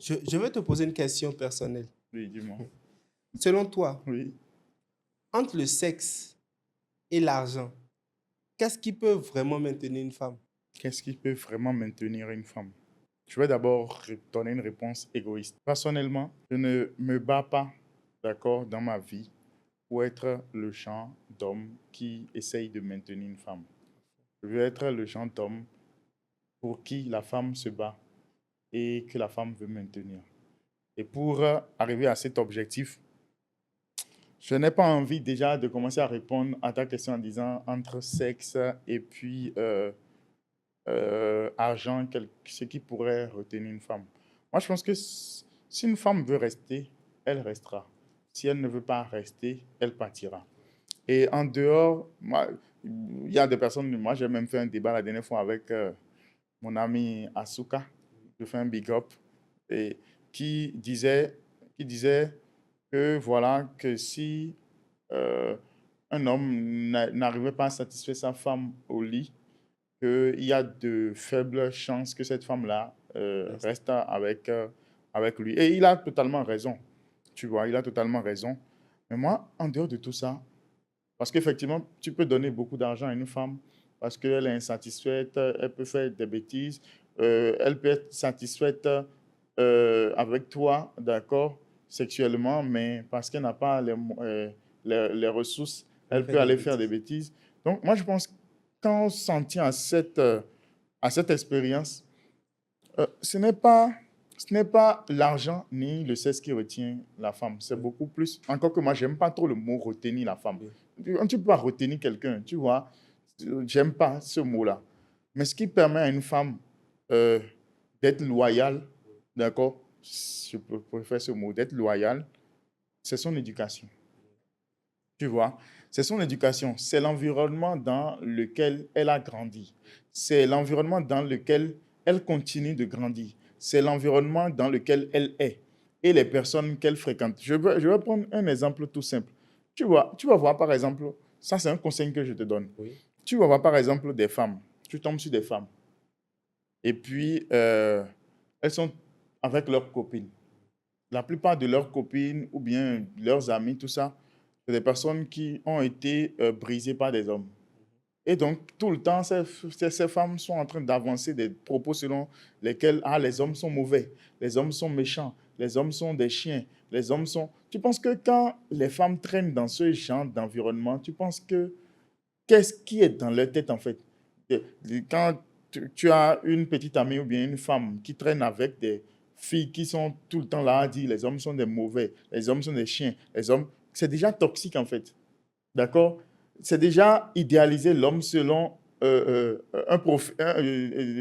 Je veux te poser une question personnelle. Oui, dis-moi. Selon toi, Oui. entre le sexe et l'argent, qu'est-ce qui peut vraiment maintenir une femme? Qu'est-ce qui peut vraiment maintenir une femme? Je vais d'abord donner une réponse égoïste. Personnellement, je ne me bats pas, d'accord, dans ma vie pour être le genre d'homme qui essaye de maintenir une femme. Je veux être le genre d'homme pour qui la femme se bat et que la femme veut maintenir. Et pour arriver à cet objectif, je n'ai pas envie déjà de commencer à répondre à ta question en disant entre sexe et puis argent, ce qui pourrait retenir une femme. Moi, je pense que si une femme veut rester, elle restera. Si elle ne veut pas rester, elle partira. Et en dehors, moi, il y a des personnes, moi j'ai même fait un débat la dernière fois avec mon ami Asuka, je fais un big up, et qui disait, qui disait que voilà, que si euh, un homme n'arrivait pas à satisfaire sa femme au lit, qu'il y a de faibles chances que cette femme-là reste avec lui. Et il a totalement raison, tu vois, il a totalement raison. Mais moi, en dehors de tout ça, parce qu'effectivement, tu peux donner beaucoup d'argent à une femme parce qu'elle est insatisfaite, elle peut faire des bêtises, elle peut être satisfaite avec toi, d'accord, sexuellement, mais parce qu'elle n'a pas les ressources, Elle elle fait peut des aller faire des bêtises. bêtises. Donc, moi, je pense que quand on s'en tient à cette expérience, ce n'est pas l'argent ni le sexe qui retient la femme. C'est Oui, beaucoup plus. Encore que moi, j'aime pas trop le mot retenir la femme. oui. Tu peux pas retenir quelqu'un, tu vois. J'aime pas ce mot-là. Mais ce qui permet à une femme euh, d'être loyale, d'accord, préfère ce mot, d'être loyale, c'est son éducation. Tu vois, c'est son éducation, c'est l'environnement dans lequel elle a grandi, c'est l'environnement dans lequel elle continue de grandir, c'est l'environnement dans lequel elle est et les personnes qu'elle fréquente. Je vais prendre un exemple tout simple. Tu vas voir par exemple, ça c'est un conseil que je te donne. Oui. Tu vas voir par exemple des femmes, tu tombes sur des femmes et puis elles sont avec leurs copines. La plupart de leurs copines ou bien leurs amis, tout ça, c'est des personnes qui ont été brisées par des hommes. Et donc, tout le temps, ces femmes sont en train d'avancer des propos selon lesquels ah, les hommes sont mauvais, les hommes sont méchants, les hommes sont des chiens, les hommes sont... Tu penses que quand les femmes traînent dans ce genre d'environnement, tu penses que qu'est-ce qui est dans leur tête en fait? Quand tu as une petite amie ou bien une femme qui traîne avec des filles qui sont tout le temps là à dire les hommes sont des mauvais, les hommes sont des chiens, les hommes, c'est déjà toxique en fait. D'accord? C'est déjà idéaliser l'homme selon un profil,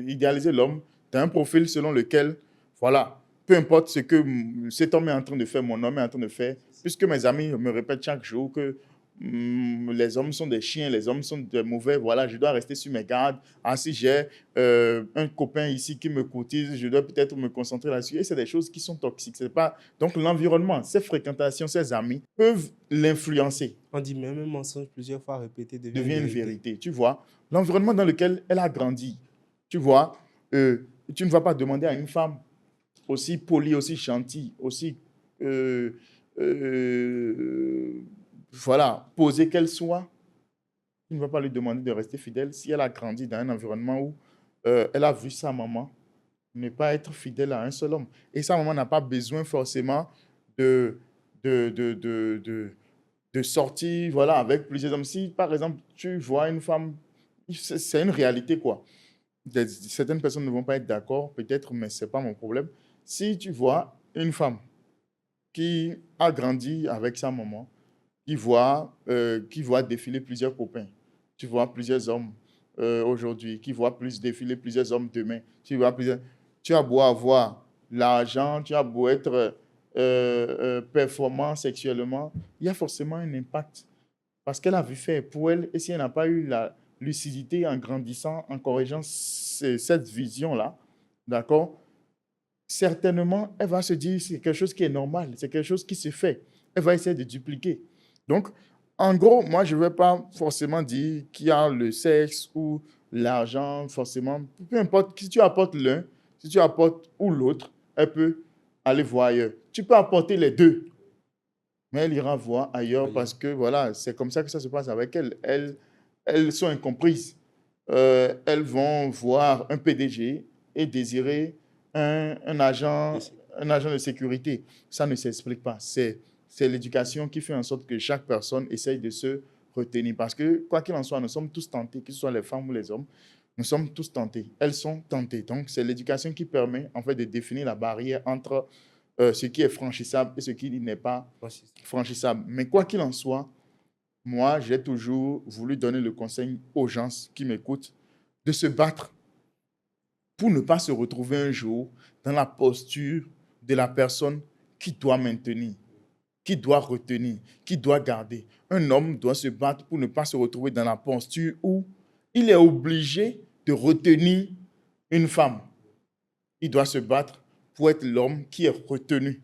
idéaliser l'homme d'un profil selon lequel, voilà, peu importe ce que cet homme est en train de faire, mon homme est en train de faire, puisque mes amis me répètent chaque jour que les hommes sont des chiens, les hommes sont des mauvais, voilà, je dois rester sur mes gardes. Ah, si j'ai un copain ici qui me cotise, je dois peut-être me concentrer là-dessus. Et c'est des choses qui sont toxiques. C'est pas... Donc l'environnement, ses fréquentations, ses amis peuvent l'influencer, On dit même un mensonge plusieurs fois répété devient une devient une vérité. vérité, tu vois. L'environnement dans lequel elle a grandi, tu vois, tu ne vas pas demander à une femme aussi polie, aussi gentille, aussi, euh, euh, voilà, posée qu'elle soit, tu ne vas pas lui demander de rester fidèle si elle a grandi dans un environnement où elle a vu sa maman ne pas être fidèle à un seul homme. Et sa maman n'a pas besoin forcément de, de de sortir voilà, avec plusieurs hommes. Si, par exemple, tu vois une femme, c'est une réalité, quoi. Certaines personnes ne vont pas être d'accord, peut-être, mais ce n'est pas mon problème. Si tu vois une femme qui a grandi avec sa maman, qui voit défiler plusieurs copains, tu vois plusieurs hommes aujourd'hui, qui voit plus défiler plusieurs hommes demain, tu as beau avoir l'argent, tu as beau être performant sexuellement, il y a forcément un impact parce qu'elle a vu faire pour elle, et si elle n'a pas eu la lucidité en grandissant, en corrigeant cette vision-là, d'accord, certainement, elle va se dire c'est quelque chose qui est normal, c'est quelque chose qui se fait. Elle va essayer de dupliquer. Donc, en gros, moi, je ne vais pas forcément dire qu'il y a le sexe ou l'argent, forcément. Peu importe, si tu apportes l'un, si tu apportes ou l'autre, elle peut aller voir ailleurs. Tu peux apporter les deux, mais elle ira voir ailleurs Ailleurs. parce que voilà, c'est comme ça que ça se passe avec elles. Elles sont incomprises. Elles vont voir un PDG et désirer Et c'est- un agent de sécurité. Ça ne s'explique pas. C'est l'éducation qui fait en sorte que chaque personne essaye de se retenir. Parce que, quoi qu'il en soit, nous sommes tous tentés, que ce soit les femmes ou les hommes, nous sommes tous tentés. Elles sont tentées. Donc, c'est l'éducation qui permet en fait de définir la barrière entre ce qui est franchissable et ce qui n'est pas franchise. franchissable. Mais quoi qu'il en soit, moi, j'ai toujours voulu donner le conseil aux gens qui m'écoutent de se battre pour ne pas se retrouver un jour dans la posture de la personne qui doit maintenir, qui doit retenir, qui doit garder. Un homme doit se battre pour ne pas se retrouver dans la posture où il est obligé de retenir une femme. Il doit se battre pour être l'homme qui est retenu.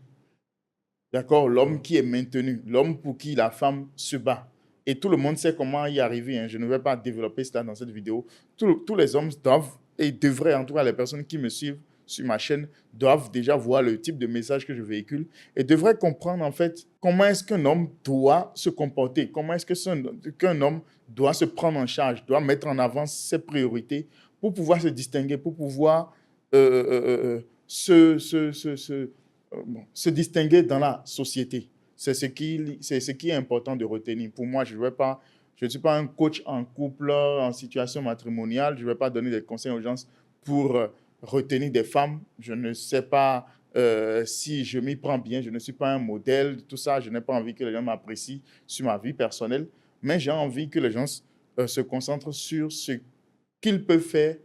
D'accord? L'homme qui est maintenu, l'homme pour qui la femme se bat. Et tout le monde sait comment y arriver, hein. Je ne vais pas développer cela dans cette vidéo. Tous les hommes doivent, et devraient, en tout cas les personnes qui me suivent sur ma chaîne, doivent déjà voir le type de message que je véhicule et devraient comprendre en fait comment est-ce qu'un homme doit se comporter, comment est-ce qu'un homme doit se prendre en charge, doit mettre en avant ses priorités pour pouvoir se distinguer, pour pouvoir bon, se distinguer dans la société. C'est ce qui est important de retenir. Pour moi, je ne suis pas un coach en couple, en situation matrimoniale. Je ne vais pas donner des conseils aux gens pour retenir des femmes. Je ne sais pas si je m'y prends bien. Je ne suis pas un modèle. Tout ça, je n'ai pas envie que les gens m'apprécient sur ma vie personnelle. Mais j'ai envie que les gens se concentrent sur ce qu'ils peuvent faire,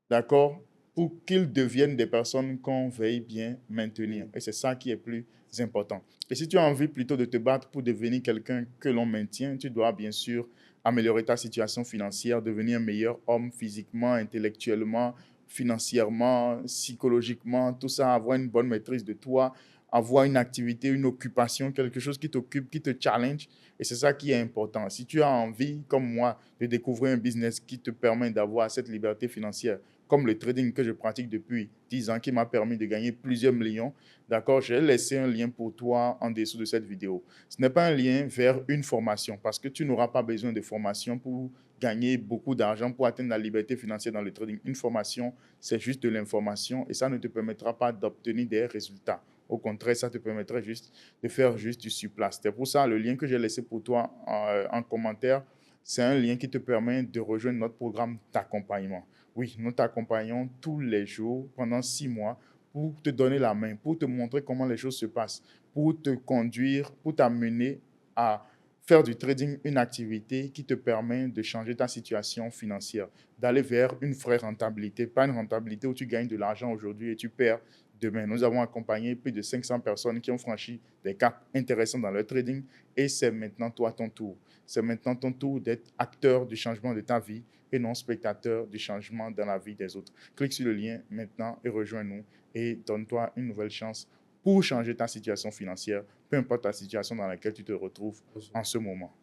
d'accord, pour qu'ils deviennent des personnes qu'on veille bien maintenir. Et c'est ça qui est plus important. Et si tu as envie plutôt de te battre pour devenir quelqu'un que l'on maintient, tu dois bien sûr améliorer ta situation financière, devenir un meilleur homme physiquement, intellectuellement, financièrement, psychologiquement, tout ça, avoir une bonne maîtrise de toi, avoir une activité, une occupation, quelque chose qui t'occupe, qui te challenge. Et c'est ça qui est important. Si tu as envie, comme moi, de découvrir un business qui te permet d'avoir cette liberté financière, comme le trading que je pratique depuis 10 ans, qui m'a permis de gagner plusieurs millions, d'accord, j'ai laissé un lien pour toi en dessous de cette vidéo. Ce n'est pas un lien vers une formation, parce que tu n'auras pas besoin de formation pour gagner beaucoup d'argent, pour atteindre la liberté financière dans le trading. Une formation, c'est juste de l'information et ça ne te permettra pas d'obtenir des résultats. Au contraire, ça te permettrait juste de faire juste du surplace. C'est pour ça le lien que j'ai laissé pour toi en commentaire, c'est un lien qui te permet de rejoindre notre programme d'accompagnement. Oui, nous t'accompagnons tous les jours pendant 6 mois pour te donner la main, pour te montrer comment les choses se passent, pour te conduire, pour t'amener à faire du trading une activité qui te permet de changer ta situation financière, d'aller vers une vraie rentabilité, pas une rentabilité où tu gagnes de l'argent aujourd'hui et tu perds demain. Nous avons accompagné plus de 500 personnes qui ont franchi des caps intéressants dans leur trading et c'est maintenant toi ton tour. C'est maintenant ton tour d'être acteur du changement de ta vie et non spectateur du changement dans la vie des autres. Clique sur le lien maintenant et rejoins-nous et donne-toi une nouvelle chance pour changer ta situation financière, peu importe la situation dans laquelle tu te retrouves en ce moment.